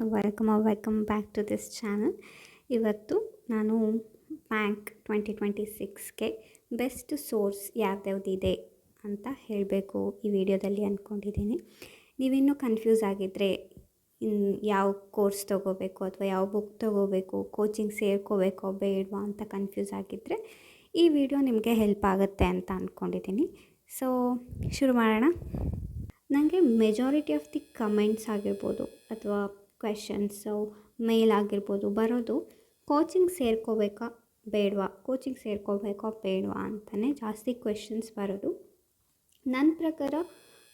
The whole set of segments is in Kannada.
Welcome back to this channel. ಇವತ್ತು ನಾನು ಬ್ಯಾಂಕ್ 2026ಗೆ ಬೆಸ್ಟ್ ಸೋರ್ಸ್ ಯಾವ್ದ್ಯಾವ್ದಿದೆ ಅಂತ ಹೇಳಬೇಕು ಈ ವಿಡಿಯೋದಲ್ಲಿ ಅಂದ್ಕೊಂಡಿದ್ದೀನಿ. ನೀವಿನ್ನೂ ಕನ್ಫ್ಯೂಸ್ ಆಗಿದ್ದರೆ ಯಾವ ಕೋರ್ಸ್ ತೊಗೋಬೇಕು ಅಥವಾ ಯಾವ ಬುಕ್ ತೊಗೋಬೇಕು, ಕೋಚಿಂಗ್ ಸೇರ್ಕೋಬೇಕೋ ಬೇಡವಾ ಅಂತ ಕನ್ಫ್ಯೂಸ್ ಆಗಿದ್ದರೆ ಈ ವಿಡಿಯೋ ನಿಮಗೆ ಹೆಲ್ಪ್ ಆಗುತ್ತೆ ಅಂತ ಅಂದ್ಕೊಂಡಿದ್ದೀನಿ. ಸೊ ಶುರು ಮಾಡೋಣ. ನನಗೆ ಮೆಜಾರಿಟಿ ಆಫ್ ದಿ ಕಮೆಂಟ್ಸ್ ಆಗಿರ್ಬೋದು ಅಥವಾ ಕ್ವೆಶನ್ಸು ಮೇಲ್ ಆಗಿರ್ಬೋದು ಬರೋದು ಕೋಚಿಂಗ್ ಸೇರ್ಕೋಬೇಕಾ ಬೇಡವಾ ಅಂತಲೇ ಜಾಸ್ತಿ ಕ್ವೆಶನ್ಸ್ ಬರೋದು. ನನ್ನ ಪ್ರಕಾರ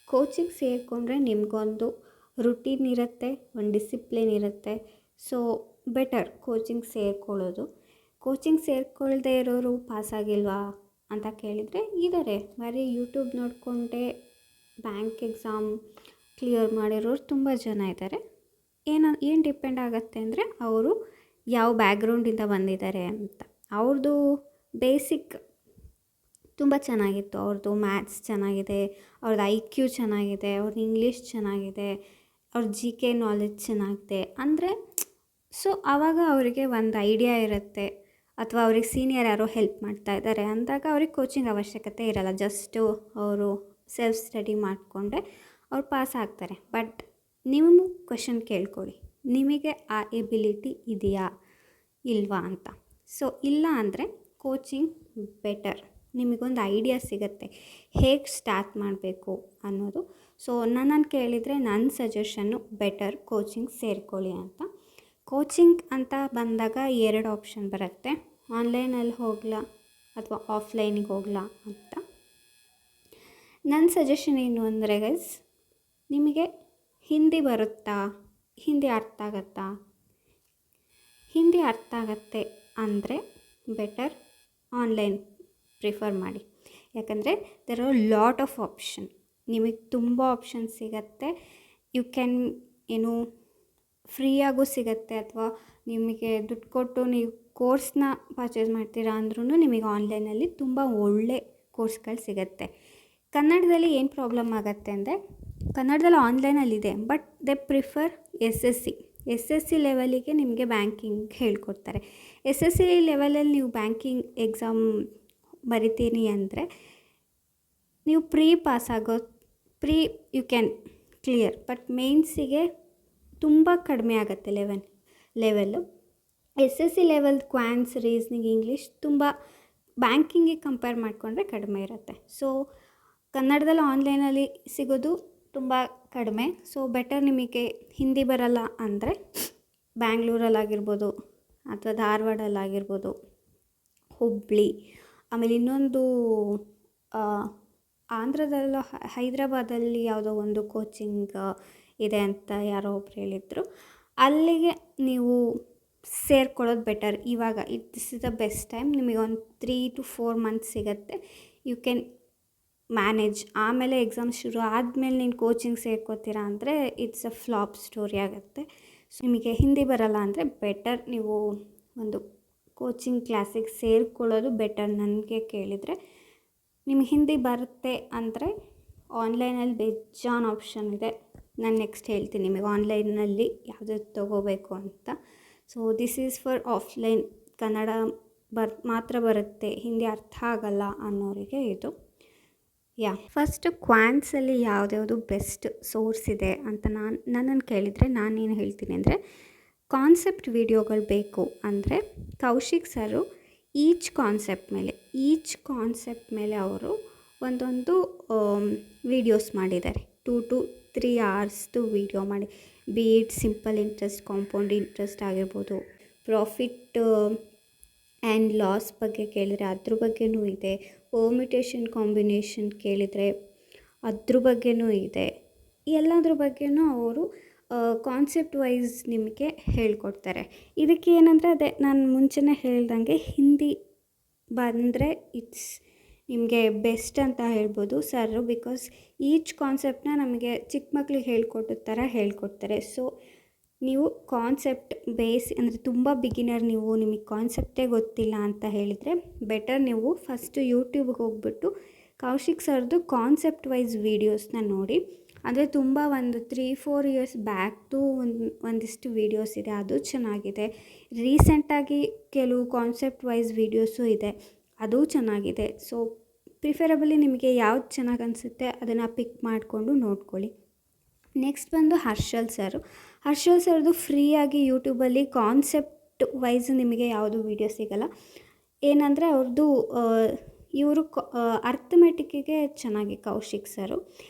ಕೋಚಿಂಗ್ ಸೇರಿಕೊಂಡ್ರೆ ನಿಮಗೊಂದು ರುಟೀನ್ ಇರುತ್ತೆ, ಒಂದು ಡಿಸಿಪ್ಲಿನ್ ಇರುತ್ತೆ. ಸೊ ಬೆಟರ್ ಕೋಚಿಂಗ್ ಸೇರ್ಕೊಳ್ಳೋದು. ಕೋಚಿಂಗ್ ಸೇರ್ಕೊಳ್ದೇ ಇರೋರು ಪಾಸಾಗಿಲ್ವಾ ಅಂತ ಕೇಳಿದರೆ ಇದ್ದಾರೆ. ಬರೀ ಯೂಟ್ಯೂಬ್ ನೋಡಿಕೊಂಡೇ ಬ್ಯಾಂಕ್ ಎಕ್ಸಾಮ್ ಕ್ಲಿಯರ್ ಮಾಡಿರೋರು ತುಂಬ ಜನ ಇದ್ದಾರೆ. ಏನು ಡಿಪೆಂಡ್ ಆಗುತ್ತೆ ಅಂದರೆ ಅವರು ಯಾವ ಬ್ಯಾಕ್ಗ್ರೌಂಡಿಂದ ಬಂದಿದ್ದಾರೆ ಅಂತ. ಅವ್ರದ್ದು ಬೇಸಿಕ್ ತುಂಬ ಚೆನ್ನಾಗಿತ್ತು, ಅವ್ರದ್ದು ಮ್ಯಾಥ್ಸ್ ಚೆನ್ನಾಗಿದೆ, ಅವ್ರದ್ದು IQ ಚೆನ್ನಾಗಿದೆ, ಅವ್ರದ್ದು ಇಂಗ್ಲೀಷ್ ಚೆನ್ನಾಗಿದೆ, ಅವ್ರ GK ನಾಲೆಡ್ಜ್ ಚೆನ್ನಾಗಿದೆ ಅಂದರೆ ಸೊ ಆವಾಗ ಅವರಿಗೆ ಒಂದು ಐಡಿಯಾ ಇರುತ್ತೆ ಅಥವಾ ಅವ್ರಿಗೆ ಸೀನಿಯರ್ ಯಾರೋ ಹೆಲ್ಪ್ ಮಾಡ್ತಾ ಇದ್ದಾರೆ ಅಂದಾಗ ಅವ್ರಿಗೆ ಕೋಚಿಂಗ್ ಅವಶ್ಯಕತೆ ಇರಲ್ಲ. ಜಸ್ಟು ಅವರು ಸೆಲ್ಫ್ ಸ್ಟಡಿ ಮಾಡಿಕೊಂಡ್ರೆ ಅವ್ರು ಪಾಸ್ ಆಗ್ತಾರೆ. ಬಟ್ ನೀವು ಕ್ವೆಶನ್ ಕೇಳ್ಕೊಳ್ಳಿ, ನಿಮಗೆ ಆ ಎಬಿಲಿಟಿ ಇದೆಯಾ ಇಲ್ವಾ ಅಂತ. ಸೊ ಇಲ್ಲ ಅಂದರೆ ಕೋಚಿಂಗ್ ಬೆಟರ್, ನಿಮಗೊಂದು ಐಡಿಯಾ ಸಿಗುತ್ತೆ ಹೇಗೆ ಸ್ಟಾರ್ಟ್ ಮಾಡಬೇಕು ಅನ್ನೋದು. ಸೊ ನನ್ನನ್ನು ಕೇಳಿದರೆ ನನ್ನ ಸಜೆಷನ್ನು ಬೆಟರ್ ಕೋಚಿಂಗ್ ಸೇರ್ಕೊಳ್ಳಿ ಅಂತ. ಕೋಚಿಂಗ್ ಅಂತ ಬಂದಾಗ 2 ಆಪ್ಷನ್ ಬರುತ್ತೆ, ಆನ್ಲೈನಲ್ಲಿ ಹೋಗಲಾ ಅಥವಾ ಆಫ್ಲೈನಿಗೆ ಹೋಗಲಾ ಅಂತ. ನನ್ನ ಸಜೆಷನ್ ಏನು ಅಂದರೆ ಗೈಸ್, ನಿಮಗೆ ಹಿಂದಿ ಬರುತ್ತಾ, ಹಿಂದಿ ಅರ್ಥ ಆಗುತ್ತಾ? ಹಿಂದಿ ಅರ್ಥ ಆಗುತ್ತೆ ಅಂದರೆ ಬೆಟರ್ ಆನ್ಲೈನ್ ಪ್ರಿಫರ್ ಮಾಡಿ. ಯಾಕಂದರೆ there are lot of option, ನಿಮಗೆ ತುಂಬ ಆಪ್ಷನ್ ಸಿಗುತ್ತೆ. ಯು ಕ್ಯಾನ್ ಫ್ರೀಯಾಗೂ ಸಿಗುತ್ತೆ ಅಥವಾ ನಿಮಗೆ ದುಡ್ಡು ಕೊಟ್ಟು ನೀವು ಕೋರ್ಸ್ನ ಪರ್ಚೇಸ್ ಮಾಡ್ತೀರಾ ಅಂದ್ರೂ ನಿಮಗೆ ಆನ್ಲೈನಲ್ಲಿ ತುಂಬ ಒಳ್ಳೆ ಕೋರ್ಸ್ಗಳು ಸಿಗುತ್ತೆ. ಕನ್ನಡದಲ್ಲಿ ಏನು ಪ್ರಾಬ್ಲಮ್ ಆಗುತ್ತೆ ಅಂದರೆ ಕನ್ನಡದಲ್ಲಿ ಆನ್ಲೈನಲ್ಲಿದೆ, ಬಟ್ ದೇ ಪ್ರಿಫರ್ SSC ಲೆವೆಲಿಗೆ ನಿಮಗೆ ಬ್ಯಾಂಕಿಂಗ್ ಹೇಳ್ಕೊಡ್ತಾರೆ. SSC ಲೆವೆಲಲ್ಲಿ ನೀವು ಬ್ಯಾಂಕಿಂಗ್ ಎಕ್ಸಾಮ್ ಬರಿತೀನಿ ಅಂದರೆ ನೀವು pre you can clear, but ಮೇನ್ಸಿಗೆ ತುಂಬ ಕಡಿಮೆ ಆಗುತ್ತೆ level. SSC level quants, reasoning, English ತುಂಬ ಬ್ಯಾಂಕಿಂಗಿಗೆ ಕಂಪೇರ್ ಮಾಡಿಕೊಂಡ್ರೆ ಕಡಿಮೆ ಇರುತ್ತೆ. ಸೊ ಕನ್ನಡದಲ್ಲಿ ಆನ್ಲೈನಲ್ಲಿ ಸಿಗೋದು ತುಂಬ ಕಡಿಮೆ. ಸೊ ಬೆಟರ್ ನಿಮಗೆ ಹಿಂದಿ ಬರಲ್ಲ ಅಂದರೆ ಬ್ಯಾಂಗ್ಳೂರಲ್ಲಾಗಿರ್ಬೋದು ಅಥವಾ ಧಾರವಾಡಲ್ಲಾಗಿರ್ಬೋದು, ಹುಬ್ಬಳ್ಳಿ, ಆಮೇಲೆ ಇನ್ನೊಂದು ಆಂಧ್ರದಲ್ಲೋ ಹೈದರಾಬಾದಲ್ಲಿ ಯಾವುದೋ ಒಂದು ಕೋಚಿಂಗ್ ಇದೆ ಅಂತ ಯಾರೋ ಒಬ್ರು ಹೇಳಿದರು. ಅಲ್ಲಿಗೆ ನೀವು ಸೇರ್ಕೊಳ್ಳೋದು ಬೆಟರ್. ಇವಾಗ this is the best time. ನಿಮಗೆ ಒಂದು 3 to 4 months ಸಿಗುತ್ತೆ, ಯು ಕ್ಯಾನ್ ಮ್ಯಾನೇಜ್. ಆಮೇಲೆ ಎಕ್ಸಾಮ್ ಶುರು ಆದಮೇಲೆ ನೀನು ಕೋಚಿಂಗ್ ಸೇರ್ಕೋತೀರಾ ಅಂದರೆ ಇಟ್ಸ್ ಅ ಫ್ಲಾಪ್ ಸ್ಟೋರಿ ಆಗುತ್ತೆ. ಸೊ ನಿಮಗೆ ಹಿಂದಿ ಬರಲ್ಲ ಅಂದರೆ ಬೆಟರ್ ನೀವು ಒಂದು ಕೋಚಿಂಗ್ ಕ್ಲಾಸಿಗೆ ಸೇರ್ಕೊಳ್ಳೋದು ಬೆಟರ್. ನನಗೆ ಕೇಳಿದರೆ ನಿಮಗೆ ಹಿಂದಿ ಬರುತ್ತೆ ಅಂದರೆ ಆನ್ಲೈನಲ್ಲಿ ಬೇಜಾನ್ ಆಪ್ಷನ್ ಇದೆ. ನಾನು ನೆಕ್ಸ್ಟ್ ಹೇಳ್ತೀನಿ ನಿಮಗೆ ಆನ್ಲೈನಲ್ಲಿ ಯಾವುದು ತೊಗೋಬೇಕು ಅಂತ. So this is for offline, Kannada ಮಾತ್ರ ಬರುತ್ತೆ, ಹಿಂದಿ ಅರ್ಥ ಆಗಲ್ಲ ಅನ್ನೋರಿಗೆ ಇದು. ಫಸ್ಟು ಕ್ವಾನ್ಸಲ್ಲಿ ಯಾವ್ದ್ಯಾವುದು ಬೆಸ್ಟ್ ಸೋರ್ಸ್ ಇದೆ ಅಂತ ನನ್ನನ್ನು ಕೇಳಿದರೆ ನಾನೇನು ಹೇಳ್ತೀನಿ ಅಂದರೆ, ಕಾನ್ಸೆಪ್ಟ್ ವಿಡಿಯೋಗಳು ಬೇಕು ಅಂದರೆ ಕೌಶಿಕ್ ಸರು ಈಚ್ ಕಾನ್ಸೆಪ್ಟ್ ಮೇಲೆ ಅವರು ಒಂದೊಂದು ವೀಡಿಯೋಸ್ ಮಾಡಿದ್ದಾರೆ. 2 to 3 hours ವೀಡಿಯೋ ಮಾಡಿ, be it simple interest, compound interest ಆಗಿರ್ಬೋದು, ಪ್ರಾಫಿಟ್ ಆ್ಯಂಡ್ ಲಾಸ್ ಬಗ್ಗೆ ಕೇಳಿದರೆ ಅದ್ರ ಬಗ್ಗೆನೂ ಇದೆ, ಪರ್ಮಿಟೇಷನ್ ಕಾಂಬಿನೇಷನ್ ಕೇಳಿದರೆ ಅದ್ರ ಬಗ್ಗೆನೂ ಇದೆ. ಎಲ್ಲದ್ರ ಬಗ್ಗೆನೂ ಅವರು ಕಾನ್ಸೆಪ್ಟ್ ವೈಸ್ ನಿಮಗೆ ಹೇಳ್ಕೊಡ್ತಾರೆ. ಇದಕ್ಕೆ ಏನಂದರೆ ಅದೇ ನಾನು ಮುಂಚೆನೇ ಹೇಳ್ದಂಗೆ ಹಿಂದಿ ಬಂದರೆ ಇಟ್ಸ್ ನಿಮಗೆ ಬೆಸ್ಟ್ ಅಂತ ಹೇಳ್ಬೋದು ಸರ್. ಬಿಕಾಸ್ ಈಚ್ ಕಾನ್ಸೆಪ್ಟನ್ನ ನಮಗೆ ಚಿಕ್ಕ ಮಕ್ಳಿಗೆ ಹೇಳ್ಕೊಟ್ಟೋ ಥರ ಹೇಳ್ಕೊಡ್ತಾರೆ. ಸೊ ನೀವು ಕಾನ್ಸೆಪ್ಟ್ ಬೇಸ್ ಅಂದರೆ ತುಂಬ ಬಿಗಿನರ್, ನಿಮಗೆ ಕಾನ್ಸೆಪ್ಟೇ ಗೊತ್ತಿಲ್ಲ ಅಂತ ಹೇಳಿದರೆ ಬೆಟರ್ ನೀವು ಫಸ್ಟು ಯೂಟ್ಯೂಬ್ಗೆ ಹೋಗ್ಬಿಟ್ಟು ಕೌಶಿಕ್ ಸರ್ದು ಕಾನ್ಸೆಪ್ಟ್ ವೈಸ್ ವೀಡಿಯೋಸ್ನ ನೋಡಿ ಅಂದರೆ ತುಂಬ ಒಂದು 3-4 ಇಯರ್ಸ್ ಬ್ಯಾಕ್ದು ಒಂದಿಷ್ಟು ವೀಡಿಯೋಸ್ ಇದೆ, ಅದು ಚೆನ್ನಾಗಿದೆ. ರೀಸೆಂಟಾಗಿ ಕೆಲವು ಕಾನ್ಸೆಪ್ಟ್ ವೈಸ್ ವೀಡಿಯೋಸು ಇದೆ, ಅದು ಚೆನ್ನಾಗಿದೆ. ಸೊ ಪ್ರಿಫರಬಲಿ ನಿಮಗೆ ಯಾವ್ದು ಚೆನ್ನಾಗಿ ಅನಿಸುತ್ತೆ ಅದನ್ನು ಪಿಕ್ ಮಾಡಿಕೊಂಡು ನೋಡ್ಕೊಳ್ಳಿ. ನೆಕ್ಸ್ಟ್ ಬಂದು ಹರ್ಷಲ್ ಸರ್ದು ಫ್ರೀಯಾಗಿ ಯೂಟ್ಯೂಬಲ್ಲಿ ಕಾನ್ಸೆಪ್ಟ್ ವೈಸ್ ನಿಮಗೆ ಯಾವುದು ವೀಡಿಯೋ ಸಿಗೋಲ್ಲ. ಏನಂದರೆ ಅವ್ರದ್ದು ಇವರು ಅರ್ಥಮೆಟಿಕ್ಕಿಗೆ ಚೆನ್ನಾಗಿ ಕೌಶಿಕ್ ಸರು.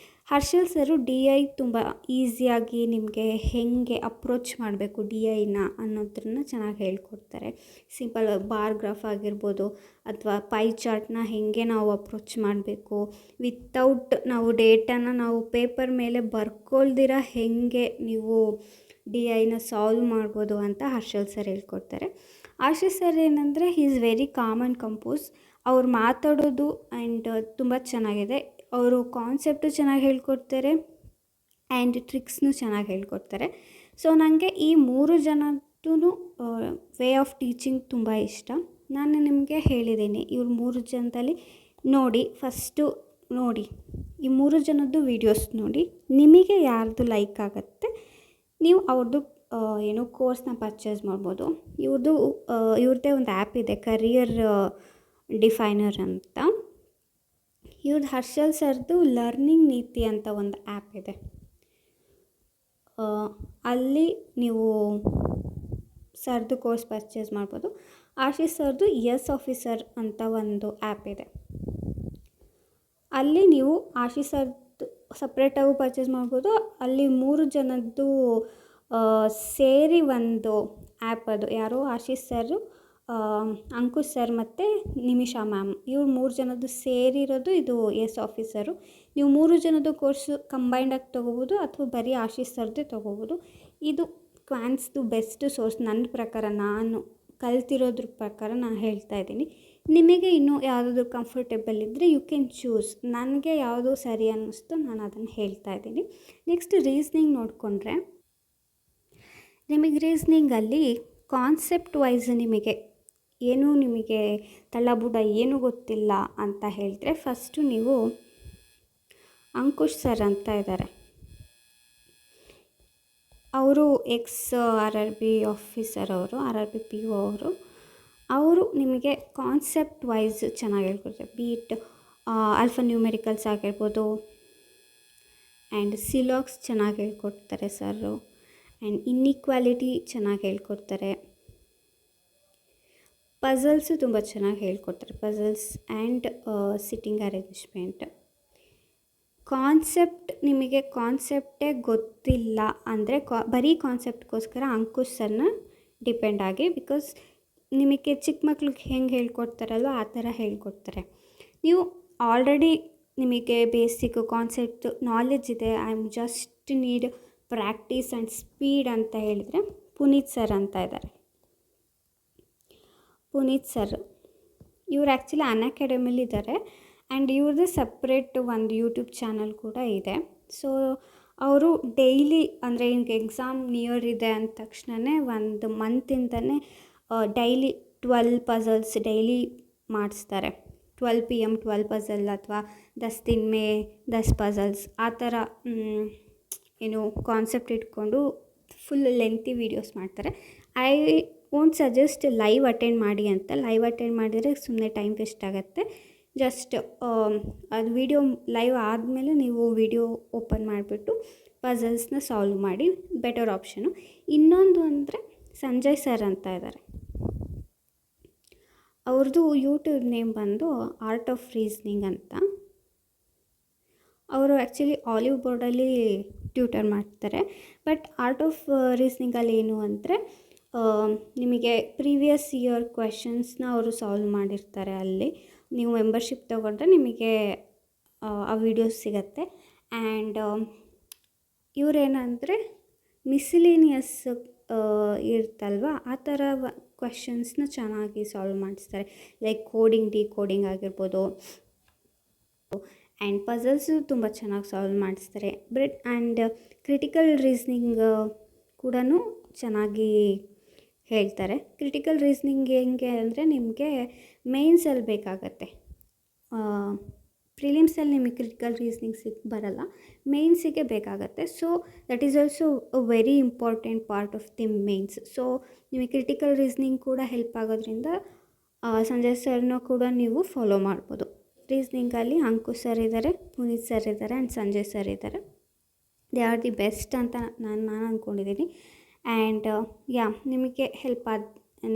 ಹರ್ಷಲ್ ಸರು DI ತುಂಬ ಈಸಿಯಾಗಿ ನಿಮಗೆ ಹೇಗೆ ಅಪ್ರೋಚ್ ಮಾಡಬೇಕು DIನ ಅನ್ನೋದನ್ನ ಚೆನ್ನಾಗಿ ಹೇಳ್ಕೊಡ್ತಾರೆ. ಸಿಂಪಲ್ ಬಾರ್ ಗ್ರಾಫ್ ಆಗಿರ್ಬೋದು ಅಥವಾ ಪೈ ಚಾರ್ಟ್ನ ಹೇಗೆ ನಾವು ಅಪ್ರೋಚ್ ಮಾಡಬೇಕು, ವಿತೌಟ್ ನಾವು ಡೇಟಾನ ನಾವು ಪೇಪರ್ ಮೇಲೆ ಬರ್ಕೊಳ್ದಿರ ಹೇಗೆ ನೀವು DIನ ಸಾಲ್ವ್ ಮಾಡ್ಬೋದು ಅಂತ ಹರ್ಷಲ್ ಸರ್ ಹೇಳ್ಕೊಡ್ತಾರೆ. ಆಶೀಶ್ ಸರ್ ಏನಂದರೆ he is very calm and compose. ಅವ್ರು ಮಾತಾಡೋದು ಆ್ಯಂಡ್ ತುಂಬ ಚೆನ್ನಾಗಿದೆ. ಅವರು ಕಾನ್ಸೆಪ್ಟು ಚೆನ್ನಾಗಿ ಹೇಳ್ಕೊಡ್ತಾರೆ ಆ್ಯಂಡ್ ಟ್ರಿಕ್ಸ್ನೂ ಚೆನ್ನಾಗಿ ಹೇಳ್ಕೊಡ್ತಾರೆ. ಸೊ ನನಗೆ ಈ 3 ಜನದ್ದು ವೇ ಆಫ್ ಟೀಚಿಂಗ್ ತುಂಬ ಇಷ್ಟ. ನಾನು ನಿಮಗೆ ಹೇಳಿದ್ದೀನಿ, ಇವ್ರು 3 ಜನದಲ್ಲಿ ಫಸ್ಟು ನೋಡಿ ಈ 3 ಜನದ್ದು ವೀಡಿಯೋಸ್ ನೋಡಿ, ನಿಮಗೆ ಯಾರ್ದು ಲೈಕ್ ಆಗುತ್ತೆ ನೀವು ಅವ್ರದ್ದು ಕೋರ್ಸ್ನ ಪರ್ಚೇಸ್ ಮಾಡ್ಬೋದು. ಇವ್ರದ್ದೇ ಒಂದು ಆ್ಯಪ್ ಇದೆ, ಕರಿಯರ್ ಡಿಫೈನರ್ ಅಂತ. ಇವ್ರದ್ದು ಹರ್ಷಲ್ ಸರ್ದು ಲರ್ನಿಂಗ್ ನೀತಿ ಅಂತ ಒಂದು ಆ್ಯಪ್ ಇದೆ. ಅಲ್ಲಿ ನೀವು ಸರ್ದು ಕೋರ್ಸ್ ಪರ್ಚೇಸ್ ಮಾಡ್ಬೋದು. ಆಶೀಶ್ ಸರ್ದು ಎಸ್ ಆಫೀಸರ್ ಅಂತ ಒಂದು ಆ್ಯಪ್ ಇದೆ. ಅಲ್ಲಿ ನೀವು ಆಶೀಶ್ ಸರ್ದು ಸಪ್ರೇಟಾಗೂ ಪರ್ಚೇಸ್ ಮಾಡ್ಬೋದು. ಅಲ್ಲಿ 3 ಜನದ್ದು ಸೇರಿ ಒಂದು ಆ್ಯಪ್ ಅದು. ಯಾರು? ಆಶೀಶ್ ಸರ್, ಅಂಕುಶ್ ಸರ್ ಮತ್ತು ನಿಮಿಷಾ ಮ್ಯಾಮ್. ಇವ್ರು 3 ಜನದ್ದು ಸೇರಿರೋದು ಇದು ಎಸ್ ಆಫೀಸರು. ನೀವು 3 ಜನದ್ದು ಕೋರ್ಸು ಕಂಬೈಂಡಾಗಿ ತೊಗೋಬೋದು ಅಥವಾ ಬರೀ ಆಶೀಶ್ ಸರ್ದೇ ತೊಗೋಬೋದು. ಇದು ಕ್ವಾನ್ಸ್ದು ಬೆಸ್ಟ್ ಸೋರ್ಸ್ ನನ್ನ ಪ್ರಕಾರ. ನಾನು ಕಲ್ತಿರೋದ್ರ ಪ್ರಕಾರ ನಾನು ಹೇಳ್ತಾ ಇದ್ದೀನಿ. ನಿಮಗೆ ಇನ್ನೂ ಯಾವುದಾದ್ರು ಕಂಫರ್ಟೇಬಲ್ ಇದ್ದರೆ ಯು ಕ್ಯಾನ್ ಚೂಸ್. ನನಗೆ ಯಾವುದು ಸರಿ ಅನ್ನಿಸ್ತು ನಾನು ಅದನ್ನು ಹೇಳ್ತಾ ಇದ್ದೀನಿ. ನೆಕ್ಸ್ಟ್ ರೀಸ್ನಿಂಗ್ ನೋಡಿಕೊಂಡ್ರೆ, ನಿಮಗೆ ರೀಸ್ನಿಂಗಲ್ಲಿ ಕಾನ್ಸೆಪ್ಟ್ ವೈಸ್ ನಿಮಗೆ ತಳ್ಳಬುಡ ಏನೂ ಗೊತ್ತಿಲ್ಲ ಅಂತ ಹೇಳಿದ್ರೆ, ಫಸ್ಟು ನೀವು ಅಂಕುಶ್ ಸರ್ ಅಂತ ಇದ್ದಾರೆ, ಅವರು RRB ಆಫೀಸರ್, RRB PO ಅವರು ನಿಮಗೆ ಕಾನ್ಸೆಪ್ಟ್ ವೈಸ್ ಚೆನ್ನಾಗಿ ಹೇಳ್ಕೊಡ್ತಾರೆ. ಬೀಟ್ ಆಲ್ಫಾ ನ್ಯೂಮೆರಿಕಲ್ಸ್ ಆಗಿರ್ಬೋದು ಆ್ಯಂಡ್ ಸಿಲಾಕ್ಸ್ ಚೆನ್ನಾಗಿ ಹೇಳ್ಕೊಡ್ತಾರೆ ಸರು. ಆ್ಯಂಡ್ ಇನ್ಇಕ್ವಾಲಿಟಿ ಚೆನ್ನಾಗಿ ಹೇಳ್ಕೊಡ್ತಾರೆ. ಪಝಲ್ಸು ತುಂಬ ಚೆನ್ನಾಗಿ ಹೇಳ್ಕೊಡ್ತಾರೆ, ಪಝಲ್ಸ್ ಆ್ಯಂಡ್ ಸಿಟ್ಟಿಂಗ್ ಅರೇಂಜ್ಮೆಂಟ್. ನಿಮಗೆ ಕಾನ್ಸೆಪ್ಟೇ ಗೊತ್ತಿಲ್ಲ ಅಂದರೆ ಬರೀ ಕಾನ್ಸೆಪ್ಟ್ಗೋಸ್ಕರ ಅಂಕುಶ್ ಸರ್ನ ಡಿಪೆಂಡ್ ಆಗಿ. ಬಿಕಾಸ್ ನಿಮಗೆ ಚಿಕ್ಕ ಮಕ್ಳಿಗೆ ಹೆಂಗೆ ಹೇಳ್ಕೊಡ್ತಾರಲ್ವ ಆ ಥರ ಹೇಳ್ಕೊಡ್ತಾರೆ. ನೀವು ಆಲ್ರೆಡಿ ನಿಮಗೆ ಬೇಸಿಕ್ ಕಾನ್ಸೆಪ್ಟ್ ನಾಲೆಡ್ಜ್ ಇದೆ, I am just need practice and speed ಅಂತ ಹೇಳಿದರೆ ಪುನೀತ್ ಸರ್ ಅಂತ ಇದ್ದಾರೆ. ಪುನೀತ್ ಸರ್ ಇವರು ಆ್ಯಕ್ಚುಲಿ ಅನ್ಅಕಾಡೆಮಿಲಿದ್ದಾರೆ ಆ್ಯಂಡ್ ಇವ್ರದ್ದು ಸಪ್ರೇಟ್ ಒಂದು ಯೂಟ್ಯೂಬ್ ಚಾನಲ್ ಕೂಡ ಇದೆ. ಸೊ ಅವರು ಡೈಲಿ ಅಂದರೆ ಹಿಂಗೆ ಎಕ್ಸಾಮ್ ನಿಯರ್ ಇದೆ ಅಂದ ತಕ್ಷಣವೇ ಒಂದು ಮಂತಿಂದನೇ ಡೈಲಿ 12 ಪಝಲ್ಸ್ ಡೈಲಿ ಮಾಡಿಸ್ತಾರೆ. 12 PM 12 ಪಝಲ್ ಅಥವಾ 10 दिन में 10 ಪಝಲ್ಸ್ ಆ ಥರ ಕಾನ್ಸೆಪ್ಟ್ ಇಟ್ಕೊಂಡು ಫುಲ್ ಲೆಂತಿ ವೀಡಿಯೋಸ್ ಮಾಡ್ತಾರೆ. I won't suggest live attend ಮಾಡಿ ಅಂತ. ಲೈವ್ ಅಟೆಂಡ್ ಮಾಡಿದರೆ ಸುಮ್ಮನೆ ಟೈಮ್ ವೇಸ್ಟ್ ಆಗುತ್ತೆ. ಜಸ್ಟ್ ಅದು ವೀಡಿಯೋ ಲೈವ್ ಆದಮೇಲೆ ನೀವು ವೀಡಿಯೋ ಓಪನ್ ಮಾಡಿಬಿಟ್ಟು ಪಝಲ್ಸ್ನ ಸಾಲ್ವ್ ಮಾಡಿ, ಬೆಟರ್ ಆಪ್ಷನು. ಇನ್ನೊಂದು ಅಂದರೆ ಸಂಜಯ್ ಸರ್ ಅಂತ ಇದ್ದಾರೆ, ಅವ್ರದ್ದು ಯೂಟ್ಯೂಬ್ ನೇಮ್ ಬಂದು ಆರ್ಟ್ ಆಫ್ ರೀಸ್ನಿಂಗ್ ಅಂತ. ಅವರು ಆ್ಯಕ್ಚುಲಿ ಆಲಿವ್ ಬೋರ್ಡಲ್ಲಿ ಟ್ಯೂಟರ್ ಮಾಡ್ತಾರೆ. ಬಟ್ ಆರ್ಟ್ ಆಫ್ ರೀಸ್ನಿಂಗಲ್ಲಿ ಏನು ಅಂದರೆ ನಿಮಗೆ ಪ್ರೀವಿಯಸ್ ಇಯರ್ ಕ್ವೆಶನ್ಸ್ನ ಅವರು ಸಾಲ್ವ್ ಮಾಡಿರ್ತಾರೆ. ಅಲ್ಲಿ ನೀವು ಮೆಂಬರ್ಶಿಪ್ ತೊಗೊಂಡ್ರೆ ನಿಮಗೆ ಆ ವಿಡಿಯೋಸ್ ಸಿಗುತ್ತೆ. ಆ್ಯಂಡ್ ಇವರೇನಂದರೆ ಮಿಸ್ಲಿನಿಯಸ್ ಇರುತ್ತಲ್ವ ಆ ಥರ ಕ್ವೆಶನ್ಸ್ನ ಚೆನ್ನಾಗಿ ಸಾಲ್ವ್ ಮಾಡಿಸ್ತಾರೆ. ಲೈಕ್ ಕೋಡಿಂಗ್, ಡಿಕೋಡಿಂಗ್ ಆಗಿರ್ಬೋದು. ಆ್ಯಂಡ್ ಪಝಲ್ಸು ತುಂಬ ಚೆನ್ನಾಗಿ ಸಾಲ್ವ್ ಮಾಡಿಸ್ತಾರೆ. ಆ್ಯಂಡ್ ಕ್ರಿಟಿಕಲ್ ರೀಸ್ನಿಂಗ್ ಕೂಡ ಚೆನ್ನಾಗಿ ಹೇಳ್ತಾರೆ. ಕ್ರಿಟಿಕಲ್ ರೀಸ್ನಿಂಗ್ ಹೆಂಗೆ ಅಂದರೆ ನಿಮಗೆ ಮೇನ್ಸಲ್ಲಿ ಬೇಕಾಗತ್ತೆ. ಪ್ರಿಲಿಮ್ಸಲ್ಲಿ ನಿಮಗೆ ಕ್ರಿಟಿಕಲ್ ರೀಸ್ನಿಂಗ್ ಬರಲ್ಲ, ಮೇನ್ಸಿಗೆ ಬೇಕಾಗತ್ತೆ. So that is also a very important part of the mains. So ನಿಮಗೆ ಕ್ರಿಟಿಕಲ್ ರೀಸ್ನಿಂಗ್ ಕೂಡ ಹೆಲ್ಪ್ ಆಗೋದ್ರಿಂದ ಸಂಜಯ್ ಸರ್ನ ಕೂಡ ನೀವು ಫಾಲೋ ಮಾಡ್ಬೋದು. ರೀಸ್ನಿಂಗಲ್ಲಿ ಅಂಕುಶ್ ಸರ್ ಇದ್ದಾರೆ, ಪುನೀತ್ ಸರ್ ಇದ್ದಾರೆ ಆ್ಯಂಡ್ ಸಂಜಯ್ ಸರ್ ಇದ್ದಾರೆ. ದೇ ಆರ್ ದಿ ಬೆಸ್ಟ್ ಅಂತ ನಾನು ಅಂದ್ಕೊಂಡಿದ್ದೀನಿ. ಆ್ಯಂಡ್ ನಿಮಗೆ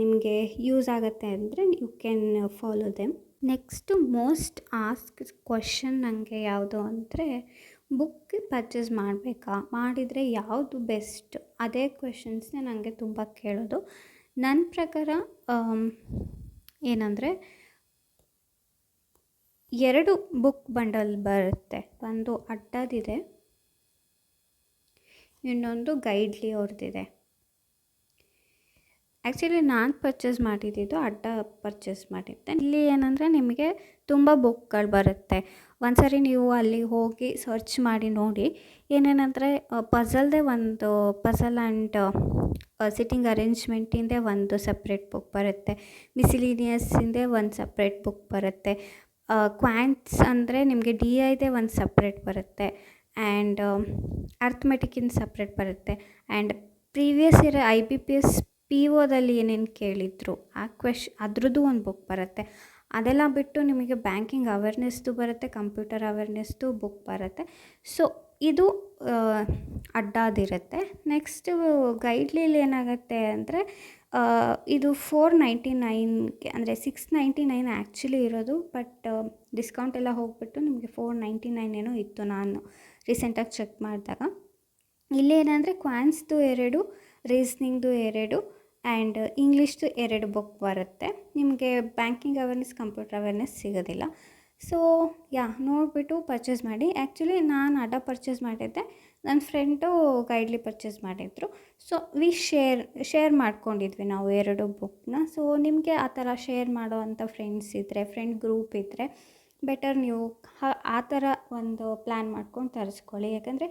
ನಿಮಗೆ ಯೂಸ್ ಆಗುತ್ತೆ ಅಂದರೆ you can follow them. Next most ask question ನನಗೆ ಯಾವುದು ಅಂದರೆ, ಬುಕ್ ಪರ್ಚೇಸ್ ಮಾಡಬೇಕಾ, ಮಾಡಿದರೆ ಯಾವುದು ಬೆಸ್ಟ್, ಅದೇ ಕ್ವೆಶನ್ಸ್ನೇ ನನಗೆ ತುಂಬ ಕೇಳೋದು. ನನ್ನ ಪ್ರಕಾರ ಏನಂದರೆ, 2 ಬುಕ್ ಬಂಡಲ್ ಬರುತ್ತೆ. ಒಂದು ಅಡ್ಡದಿದೆ, ಇನ್ನೊಂದು ಗೈಡ್ಲಿ ಅವ್ರದ್ದಿದೆ. ಆ್ಯಕ್ಚುಲಿ ನಾನು ಪರ್ಚೇಸ್ ಮಾಡಿದ್ದು ಅಡ್ಡ ಪರ್ಚೇಸ್ ಮಾಡಿದ್ದೆ. ಇಲ್ಲಿ ಏನಂದರೆ ನಿಮಗೆ ತುಂಬ ಬುಕ್ಗಳು ಬರುತ್ತೆ. ಒಂದು ಸರಿ ನೀವು ಅಲ್ಲಿ ಹೋಗಿ ಸರ್ಚ್ ಮಾಡಿ ನೋಡಿ. ಏನೇನಂದರೆ ಪಝಲ್ದೇ ಒಂದು ಪಝಲ್ ಆ್ಯಂಡ್ ಸಿಟ್ಟಿಂಗ್ ಅರೇಂಜ್ಮೆಂಟಿಂದೇ ಒಂದು ಸಪ್ರೇಟ್ ಬುಕ್ ಬರುತ್ತೆ, ಮಿಸಿಲಿನಿಯಸ್ಸಿಂದೇ ಒಂದು ಸಪ್ರೇಟ್ ಬುಕ್ ಬರುತ್ತೆ, ಕ್ವಾಂಟ್ಸ್ ಅಂದರೆ ನಿಮಗೆ DIದೇ ಒಂದು ಸಪ್ರೇಟ್ ಬರುತ್ತೆ, ಆ್ಯಂಡ್ ಅರ್ಥಮೆಟಿಕ್ಕಿಂದ ಸಪ್ರೇಟ್ ಬರುತ್ತೆ, ಆ್ಯಂಡ್ ಪ್ರೀವಿಯಸ್ ಇರೋ IBPS POದಲ್ಲಿ ಏನೇನು ಕೇಳಿದ್ರು ಅದ್ರದ್ದು ಒಂದು ಬುಕ್ ಬರುತ್ತೆ. ಅದೆಲ್ಲ ಬಿಟ್ಟು ನಿಮಗೆ ಬ್ಯಾಂಕಿಂಗ್ ಅವೇರ್ನೆಸ್ದು ಬರುತ್ತೆ, ಕಂಪ್ಯೂಟರ್ ಅವೇರ್ನೆಸ್ದು ಬುಕ್ ಬರುತ್ತೆ. ಸೊ ಇದು ಅಡ್ಡಾದಿರುತ್ತೆ. ನೆಕ್ಸ್ಟು ಗೈಡ್ಲಿಲಿ ಏನಾಗುತ್ತೆ ಅಂದರೆ, ಇದು 499 ಅಂದರೆ 699 ಆ್ಯಕ್ಚುಲಿ ಇರೋದು, ಬಟ್ ಡಿಸ್ಕೌಂಟ್ ಎಲ್ಲ ಹೋಗಿಬಿಟ್ಟು ನಿಮಗೆ 499 ಏನೋ ಇತ್ತು ನಾನು ರೀಸೆಂಟಾಗಿ ಚೆಕ್ ಮಾಡಿದಾಗ. ಇಲ್ಲೇನಂದರೆ ಕ್ವಾನ್ಸ್ದು 2, ರೀಸ್ನಿಂಗ್ದು 2 ಆ್ಯಂಡ್ ಇಂಗ್ಲೀಷ್ದು 2 ಬುಕ್ ಬರುತ್ತೆ. ನಿಮಗೆ ಬ್ಯಾಂಕಿಂಗ್ ಅವೇರ್ನೆಸ್, ಕಂಪ್ಯೂಟರ್ ಅವೇರ್ನೆಸ್ ಸಿಗೋದಿಲ್ಲ. ಸೊ ನೋಡಿಬಿಟ್ಟು ಪರ್ಚೇಸ್ ಮಾಡಿ. ಆ್ಯಕ್ಚುಲಿ ನಾನು ಅಡ್ಡ ಪರ್ಚೇಸ್ ಮಾಡಿದ್ದೆ, ನನ್ನ ಫ್ರೆಂಡು ಗೈಡ್ಲಿ ಪರ್ಚೇಸ್ ಮಾಡಿದ್ರು. ಸೊ ಶೇರ್ ಮಾಡ್ಕೊಂಡಿದ್ವಿ ನಾವು 2 ಬುಕ್ನ. ಸೊ ನಿಮಗೆ ಆ ಥರ ಶೇರ್ ಮಾಡೋ ಅಂಥ ಫ್ರೆಂಡ್ಸ್ ಇದ್ದರೆ, ಫ್ರೆಂಡ್ ಗ್ರೂಪ್ ಇದ್ದರೆ ಬೆಟರ್ ನೀವು ಆ ಥರ ಒಂದು ಪ್ಲ್ಯಾನ್ ಮಾಡ್ಕೊಂಡು ತರಿಸ್ಕೊಳ್ಳಿ. ಯಾಕಂದರೆ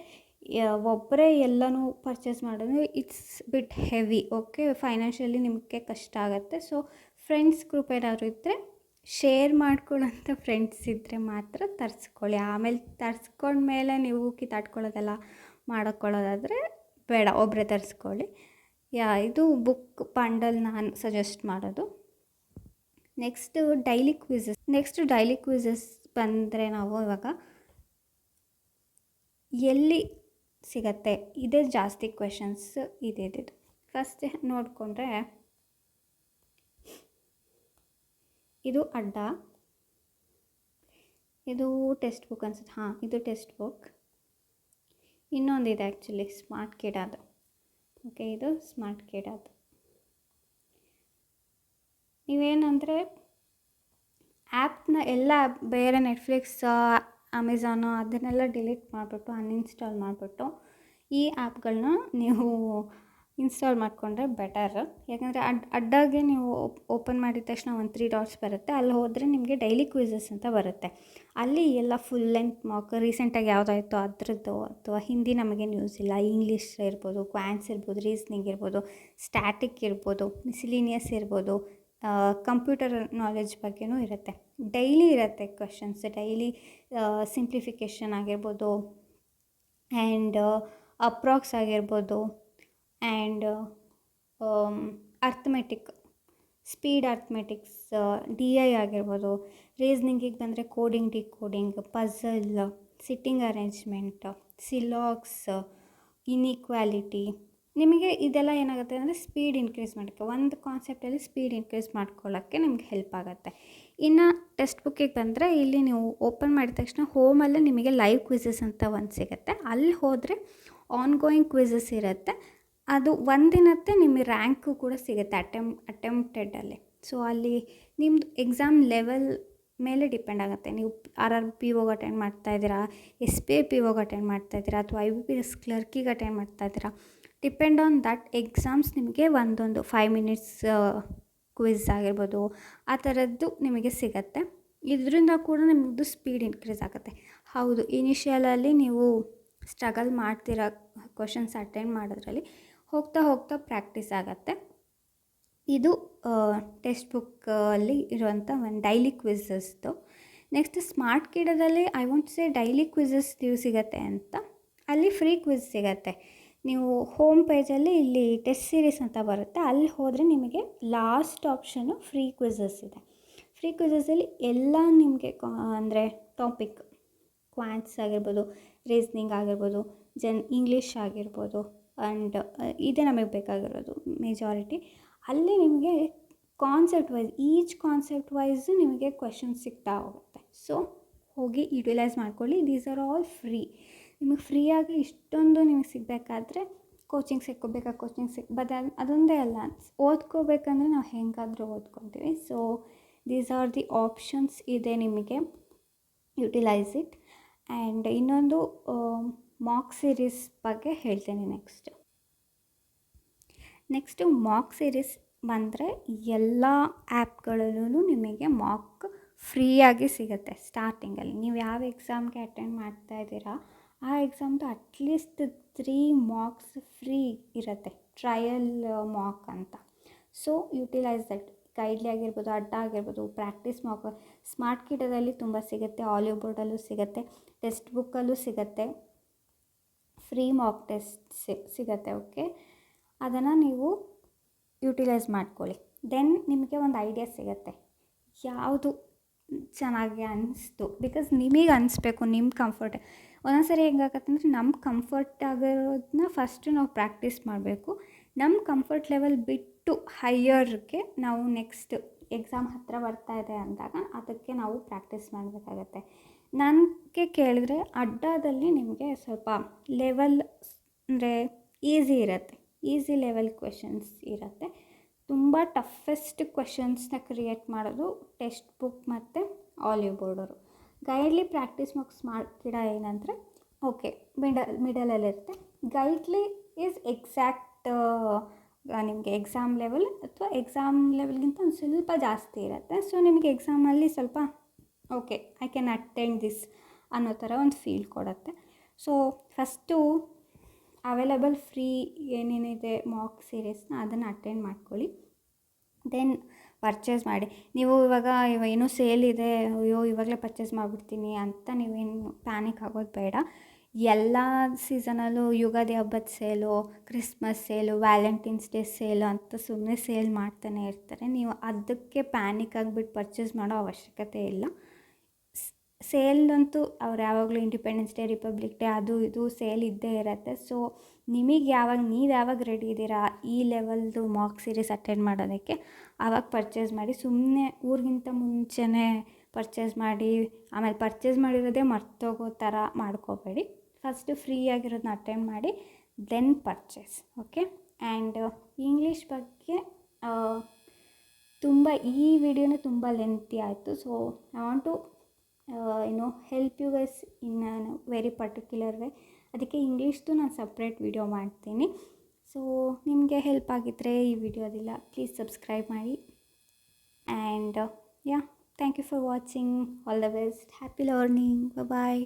ಒಬ್ಬರೇ ಎಲ್ಲನೂ ಪರ್ಚೇಸ್ ಮಾಡಿದ್ರೆ it's bit heavy. Okay, financially ನಿಮಗೆ ಕಷ್ಟ ಆಗುತ್ತೆ. ಸೊ ಫ್ರೆಂಡ್ಸ್ ಗ್ರೂಪ್ ಏನಾದರೂ ಇದ್ದರೆ, ಶೇರ್ ಮಾಡ್ಕೊಳ್ಳೋಂಥ ಫ್ರೆಂಡ್ಸ್ ಇದ್ದರೆ ಮಾತ್ರ ತರಿಸ್ಕೊಳ್ಳಿ. ಆಮೇಲೆ ತರಿಸ್ಕೊಂಡ್ಮೇಲೆ ನೀವು ಕಿತ್ತಾಡ್ಕೊಳ್ಳೋದೆಲ್ಲ ಮಾಡ್ಕೊಳ್ಳೋದಾದರೆ ಬೇಡ, ಒಬ್ಬರೇ ತರಿಸ್ಕೊಳ್ಳಿ. ಇದು ಬುಕ್ ಬಂಡಲ್ ನಾನು ಸಜೆಸ್ಟ್ ಮಾಡೋದು. ನೆಕ್ಸ್ಟು ಡೈಲಿ ಕ್ವಿಝಸ್ ಬಂದರೆ ನಾವು ಇವಾಗ ಎಲ್ಲಿ ಸಿಗತ್ತೆ, ಇದೇ ಜಾಸ್ತಿ ಕ್ವೆಶನ್ಸ್ ಇದಿದ್ದು. ಫಸ್ಟ್ ನೋಡಿಕೊಂಡ್ರೆ ಇದು ಅಡ್ಡ, ಇದು ಟೆಕ್ಸ್ಟ್ ಬುಕ್ ಅನ್ಸುತ್ತೆ. ಇದು ಟೆಕ್ಸ್ಟ್ ಬುಕ್. ಇನ್ನೊಂದಿದೆ ಆ್ಯಕ್ಚುಲಿ ಸ್ಮಾರ್ಟ್ ಕಿಡಾದು. ಓಕೆ, ಇದು ಸ್ಮಾರ್ಟ್ ಕಿಡಾದು. ನೀವೇನಂದರೆ ಆ್ಯಪ್ನ ಎಲ್ಲ ಬೇರೆ ನೆಟ್ಫ್ಲಿಕ್ಸ್, ಅಮೆಝಾನು ಅದನ್ನೆಲ್ಲ ಡಿಲೀಟ್ ಮಾಡಿಬಿಟ್ಟು ಅನ್ಇನ್ಸ್ಟಾಲ್ ಮಾಡಿಬಿಟ್ಟು ಈ ಆ್ಯಪ್ಗಳನ್ನ ನೀವು ಇನ್ಸ್ಟಾಲ್ ಮಾಡಿಕೊಂಡ್ರೆ ಬೆಟರ್. ಯಾಕಂದರೆ ಅಡ್ಡಾಗೆ ನೀವು ಓಪನ್ ಮಾಡಿದ ತಕ್ಷಣ ಒಂದು 3 ಡಾಟ್ಸ್ ಬರುತ್ತೆ. ಅಲ್ಲಿ ಹೋದರೆ ನಿಮಗೆ ಡೈಲಿ ಕ್ವಿಝಸ್ ಅಂತ ಬರುತ್ತೆ. ಅಲ್ಲಿ ಎಲ್ಲ ಫುಲ್ ಲೆಂತ್ ಮಾಕ್, ರೀಸೆಂಟಾಗಿ ಯಾವುದಾಯಿತು ಅದರದ್ದು, ಅಥವಾ ಹಿಂದಿ ನಮಗೇನು ಯೂಸ್ ಇಲ್ಲ, ಇಂಗ್ಲೀಷ್ ಇರ್ಬೋದು, ಕ್ವಾಂಟ್ಸ್ ಇರ್ಬೋದು, ರೀಸ್ನಿಂಗ್ ಇರ್ಬೋದು, ಸ್ಟ್ಯಾಟಿಕ್ ಇರ್ಬೋದು, ಮಿಸಿಲಿನಿಯಸ್ ಇರ್ಬೋದು, ಕಂಪ್ಯೂಟರ್ ನಾಲೆಡ್ಜ್ ಬಗ್ಗೆನೂ ಇರುತ್ತೆ. ಡೈಲಿ ಇರುತ್ತೆ ಕ್ವೆಶನ್ಸ್. ಡೈಲಿ ಸಿಂಪ್ಲಿಫಿಕೇಷನ್ ಆಗಿರ್ಬೋದು, ಆ್ಯಂಡ್ ಅಪ್ರಾಕ್ಸ್ ಆಗಿರ್ಬೋದು, and arithmetic, speed arithmetics, DI ಆಗಿರ್ಬೋದು. ರೀಸ್ನಿಂಗಿಗೆ ಬಂದರೆ coding, decoding, puzzle, seating arrangement, ಸಿಲಾಕ್ಸ್, ಇನ್ಇಕ್ವಾಲಿಟಿ. ನಿಮಗೆ ಇದೆಲ್ಲ ಏನಾಗುತ್ತೆ ಅಂದರೆ ಸ್ಪೀಡ್ ಇನ್ಕ್ರೀಸ್ ಮಾಡೋಕ್ಕೆ, ಒಂದು ಕಾನ್ಸೆಪ್ಟಲ್ಲಿ ಸ್ಪೀಡ್ ಇನ್ಕ್ರೀಸ್ ಮಾಡ್ಕೊಳ್ಳೋಕ್ಕೆ ನಿಮ್ಗೆ ಹೆಲ್ಪ್ ಆಗುತ್ತೆ. ಇನ್ನು ಟೆಕ್ಸ್ಟ್ ಬುಕ್ಕಿಗೆ ಬಂದರೆ, ಇಲ್ಲಿ ನೀವು ಓಪನ್ ಮಾಡಿದ ತಕ್ಷಣ ಹೋಮಲ್ಲೇ ನಿಮಗೆ ಲೈವ್ ಕ್ವಿಝಸ್ ಅಂತ ಒಂದು ಸಿಗುತ್ತೆ. ಅಲ್ಲಿ ಹೋದರೆ ಆನ್ ಗೋಯಿಂಗ್ ಕ್ವಿಝಸ್ ಇರುತ್ತೆ. ಅದು ಒಂದಿನತ್ತೆ ನಿಮಗೆ ರ್ಯಾಂಕು ಕೂಡ ಸಿಗುತ್ತೆ ಅಟೆಂಪ್ಟೆಡಲ್ಲಿ. ಸೊ ಅಲ್ಲಿ ನಿಮ್ಮದು ಎಕ್ಸಾಮ್ ಲೆವೆಲ್ ಮೇಲೆ ಡಿಪೆಂಡ್ ಆಗುತ್ತೆ. ನೀವು RRPO ಅಟೆಂಡ್ ಮಾಡ್ತಾಯಿದ್ದೀರಾ, SBI PO ಅಟೆಂಡ್ ಮಾಡ್ತಾಯಿದ್ದೀರಾ, ಅಥವಾ IBPS ಕ್ಲರ್ಕಿಗೆ ಅಟೆಂಡ್ ಮಾಡ್ತಾಯಿದ್ದೀರಾ, ಡಿಪೆಂಡ್ ಆನ್ ದಟ್ ಎಕ್ಸಾಮ್ಸ್ ನಿಮಗೆ ಒಂದೊಂದು 5 ಮಿನಿಟ್ಸ್ ಕ್ವಿಝ್ ಆಗಿರ್ಬೋದು, ಆ ಥರದ್ದು ನಿಮಗೆ ಸಿಗುತ್ತೆ. ಇದರಿಂದ ಕೂಡ ನಿಮ್ಮದು ಸ್ಪೀಡ್ ಇನ್ಕ್ರೀಸ್ ಆಗುತ್ತೆ. ಹೌದು, ಇನಿಷಿಯಲಲ್ಲಿ ನೀವು ಸ್ಟ್ರಗಲ್ ಮಾಡ್ತಿರೋ ಕ್ವಶನ್ಸ್ ಅಟೆಂಡ್ ಮಾಡೋದ್ರಲ್ಲಿ ಹೋಗ್ತಾ ಹೋಗ್ತಾ ಪ್ರಾಕ್ಟೀಸ್ ಆಗುತ್ತೆ. ಇದು ಟೆಕ್ಸ್ಟ್ ಬುಕ್ಕಲ್ಲಿ ಇರುವಂಥ ಒಂದು ಡೈಲಿ ಕ್ವಿಝಸ್ದು. ನೆಕ್ಸ್ಟ್ ಸ್ಮಾರ್ಟ್ ಕಿಡದಲ್ಲಿ I want say daily quizzes ನೀವು ಸಿಗುತ್ತೆ ಅಂತ, ಅಲ್ಲಿ ಫ್ರೀ ಕ್ವಿಝ್ ಸಿಗುತ್ತೆ. ನೀವು ಹೋಮ್ ಪೇಜಲ್ಲಿ ಇಲ್ಲಿ ಟೆಸ್ಟ್ ಸೀರೀಸ್ ಅಂತ ಬರುತ್ತೆ, ಅಲ್ಲಿ ಹೋದರೆ ನಿಮಗೆ ಲಾಸ್ಟ್ ಆಪ್ಷನು ಫ್ರೀ ಕ್ವಿಝಸ್ ಇದೆ. ಫ್ರೀ ಕ್ವಿಝಸಲ್ಲಿ ಎಲ್ಲ ನಿಮಗೆ ಅಂದರೆ ಟಾಪಿಕ್ ಕ್ವಾಂಟ್ಸ್ ಆಗಿರ್ಬೋದು, ರೀಸ್ನಿಂಗ್ ಆಗಿರ್ಬೋದು, ಇಂಗ್ಲೀಷ್ ಆಗಿರ್ಬೋದು, ಆ್ಯಂಡ್ ಇದೇ ನಮಗೆ ಬೇಕಾಗಿರೋದು ಮೆಜಾರಿಟಿ. ಅಲ್ಲಿ ನಿಮಗೆ ಈಚ್ ಕಾನ್ಸೆಪ್ಟ್ ವೈಸ್ ನಿಮಗೆ ಕ್ವೆಶನ್ಸ್ ಸಿಗ್ತಾ ಹೋಗುತ್ತೆ. ಸೊ ಹೋಗಿ ಯುಟಿಲೈಸ್ ಮಾಡ್ಕೊಳ್ಳಿ. These are all free. ನಿಮಗೆ ಫ್ರೀಯಾಗಿ ಇಷ್ಟೊಂದು ನಿಮಗೆ ಸಿಗಬೇಕಾದ್ರೆ ಕೋಚಿಂಗ್ ಬಟ್ ಅದೊಂದೇ ಅಲ್ಲ, ಓದ್ಕೋಬೇಕಂದ್ರೆ ನಾವು ಹೆಂಗಾದರೂ ಓದ್ಕೊತೀವಿ. So these are the options ಇದೆ ನಿಮಗೆ, ಯುಟಿಲೈಸ್ ಇಟ್. ಆ್ಯಂಡ್ ಇನ್ನೊಂದು ಮಾಕ್ ಸೀರೀಸ್ ಬಗ್ಗೆ ಹೇಳ್ತೇನೆ ನೆಕ್ಸ್ಟು ಮಾಕ್ ಸೀರೀಸ್ ಬಂದರೆ ಎಲ್ಲ ಆ್ಯಪ್ಗಳಲ್ಲೂ ನಿಮಗೆ ಮಾಕ್ ಫ್ರೀಯಾಗಿ ಸಿಗುತ್ತೆ. ಸ್ಟಾರ್ಟಿಂಗಲ್ಲಿ ನೀವು ಯಾವ ಎಕ್ಸಾಮ್ಗೆ ಅಟೆಂಡ್ ಮಾಡ್ತಾ ಇದ್ದೀರಾ ಆ ಎಕ್ಸಾಮ್ದು ಅಟ್ಲೀಸ್ಟ್ 3 ಮಾರ್ಕ್ಸ್ ಫ್ರೀ ಇರುತ್ತೆ, ಟ್ರಯಲ್ ಮಾಕ್ ಅಂತ. So utilise that. ಗೈಡ್ಲಿ ಆಗಿರ್ಬೋದು, ಅಡ್ಡ ಆಗಿರ್ಬೋದು, ಪ್ರಾಕ್ಟೀಸ್ ಮಾಕ್ ಸ್ಮಾರ್ಟ್ ಕಿಡದಲ್ಲಿ ತುಂಬ ಸಿಗುತ್ತೆ, ಆಲಿವ್ ಬೋರ್ಡಲ್ಲೂ ಸಿಗುತ್ತೆ, ಟೆಕ್ಸ್ಟ್ ಬುಕ್ಕಲ್ಲೂ ಸಿಗುತ್ತೆ, ಫ್ರೀ ಮಾಕ್ ಟೆಸ್ಟ್ ಸಿಗುತ್ತೆ. ಓಕೆ, ಅದನ್ನು ನೀವು ಯುಟಿಲೈಸ್ ಮಾಡ್ಕೊಳ್ಳಿ. ದೆನ್ ನಿಮಗೆ ಒಂದು ಐಡಿಯಾ ಸಿಗುತ್ತೆ ಯಾವುದು ಚೆನ್ನಾಗಿ ಅನ್ನಿಸ್ತು. ಬಿಕಾಸ್ ನಿಮಗೆ ಅನಿಸ್ಬೇಕು, ನಿಮ್ಮ ಕಂಫರ್ಟ್. ಒಂದೊಂದು ಸರಿ ಹೆಂಗಾಗತ್ತೆ ಅಂದರೆ ನಮ್ಮ ಕಂಫರ್ಟ್ ಆಗಿರೋದನ್ನ ಫಸ್ಟು ನಾವು ಪ್ರಾಕ್ಟೀಸ್ ಮಾಡಬೇಕು. ನಮ್ಮ ಕಂಫರ್ಟ್ ಲೆವೆಲ್ ಬಿಟ್ಟು ಹೈಯರ್ಗೆ ನಾವು ನೆಕ್ಸ್ಟ್ ಎಕ್ಸಾಮ್ ಹತ್ತಿರ ಬರ್ತಾ ಇದೆ ಅಂದಾಗ ಅದಕ್ಕೆ ನಾವು ಪ್ರಾಕ್ಟೀಸ್ ಮಾಡಬೇಕಾಗತ್ತೆ. ನನಗೆ ಕೇಳಿದ್ರೆ ಅಡ್ಡದಲ್ಲಿ ನಿಮಗೆ ಸ್ವಲ್ಪ ಲೆವೆಲ್ ಅಂದರೆ ಈಸಿ ಲೆವೆಲ್ ಕ್ವೆಶನ್ಸ್ ಇರುತ್ತೆ. ತುಂಬ ಟಫೆಸ್ಟ್ ಕ್ವೆಶನ್ಸ್ನ ಕ್ರಿಯೇಟ್ ಮಾಡೋದು ಟೆಕ್ಸ್ಟ್ ಬುಕ್ ಮತ್ತು ಆಲಿವ್ ಬೋರ್ಡರು. ಗೈಡ್ಲಿ ಪ್ರಾಕ್ಟೀಸ್ ಮಾರ್ಕ್ಸ್ ಕಿಡ ಏನಂದರೆ ಓಕೆ ಮಿಡಲಲ್ಲಿರುತ್ತೆ. ಗೈಡ್ಲಿ ಈಸ್ ಎಕ್ಸಾಕ್ಟ್ ನಿಮಗೆ ಎಕ್ಸಾಮ್ ಲೆವೆಲ್ ಅಥವಾ ಎಕ್ಸಾಮ್ ಲೆವೆಲ್ಗಿಂತ ಒಂದು ಸ್ವಲ್ಪ ಜಾಸ್ತಿ ಇರುತ್ತೆ. ಸೊ ನಿಮಗೆ ಎಕ್ಸಾಮಲ್ಲಿ ಸ್ವಲ್ಪ okay I can attend this ಅನ್ನೋ ಥರ ಒಂದು ಫೀಲ್ ಕೊಡುತ್ತೆ. ಸೊ ಫಸ್ಟು ಅವೈಲಬಲ್ ಫ್ರೀ ಏನೇನಿದೆ ಮಾಕ್ ಸೀರೀಸ್ನ ಅದನ್ನು ಅಟೆಂಡ್ ಮಾಡ್ಕೊಳ್ಳಿ. ದೆನ್ ಪರ್ಚೇಸ್ ಮಾಡಿ. ನೀವು ಇವಾಗ ಏನೋ ಸೇಲ್ ಇದೆ, ಅಯ್ಯೋ ಇವಾಗಲೇ ಪರ್ಚೇಸ್ ಮಾಡಿಬಿಡ್ತೀನಿ ಅಂತ ನೀವೇನು ಪ್ಯಾನಿಕ್ ಆಗೋದು ಬೇಡ. ಎಲ್ಲ ಸೀಸನಲ್ಲೂ ಯುಗಾದಿ ಹಬ್ಬದ sale, Christmas sale, Valentine's day sale ಅಂತ ಸುಮ್ಮನೆ ಸೇಲ್ ಮಾಡ್ತಾನೆ ಇರ್ತಾರೆ. ನೀವು ಅದಕ್ಕೆ ಪ್ಯಾನಿಕ್ ಆಗಿಬಿಟ್ಟು ಪರ್ಚೇಸ್ ಮಾಡೋ ಅವಶ್ಯಕತೆ ಇಲ್ಲ. ಸೇಲಂತೂ ಅವ್ರು ಯಾವಾಗಲೂ ಇಂಡಿಪೆಂಡೆನ್ಸ್ ಡೇ, ರಿಪಬ್ಲಿಕ್ ಡೇ ಅದು ಇದು ಸೇಲ್ ಇದ್ದೇ ಇರುತ್ತೆ. ಸೊ ನೀವು ಯಾವಾಗ ರೆಡಿ ಇದ್ದೀರಾ ಈ ಲೆವೆಲ್ದು ಮಾಕ್ ಸೀರೀಸ್ ಅಟೆಂಡ್ ಮಾಡೋದಕ್ಕೆ ಆವಾಗ ಪರ್ಚೇಸ್ ಮಾಡಿ. ಸುಮ್ಮನೆ ಊರಿಗಿಂತ ಮುಂಚೆನೇ ಪರ್ಚೇಸ್ ಮಾಡಿ ಆಮೇಲೆ ಪರ್ಚೇಸ್ ಮಾಡಿರೋದೇ ಮರ್ತೋಗೋ ಥರ ಮಾಡ್ಕೋಬೇಡಿ. ಫಸ್ಟು ಫ್ರೀ ಆಗಿರೋದನ್ನ ಅಟೆಂಡ್ ಮಾಡಿ then purchase. Okay. And English ಬಗ್ಗೆ ಈ ವಿಡಿಯೋನ ತುಂಬ ಲೆಂತಿ ಆಯಿತು. So I want to help you guys in very particular way. ಅದಕ್ಕೆ ಇಂಗ್ಲೀಷ್ದು ನಾನು ಸಪ್ರೇಟ್ ವಿಡಿಯೋ ಮಾಡ್ತೀನಿ. ಸೊ ನಿಮಗೆ ಹೆಲ್ಪ್ ಆಗಿದ್ದರೆ ಈ ವಿಡಿಯೋದಿಲ್ಲ ಪ್ಲೀಸ್ ಸಬ್ಸ್ಕ್ರೈಬ್ ಮಾಡಿ. And thank you for watching. All the best. Happy learning. Bye.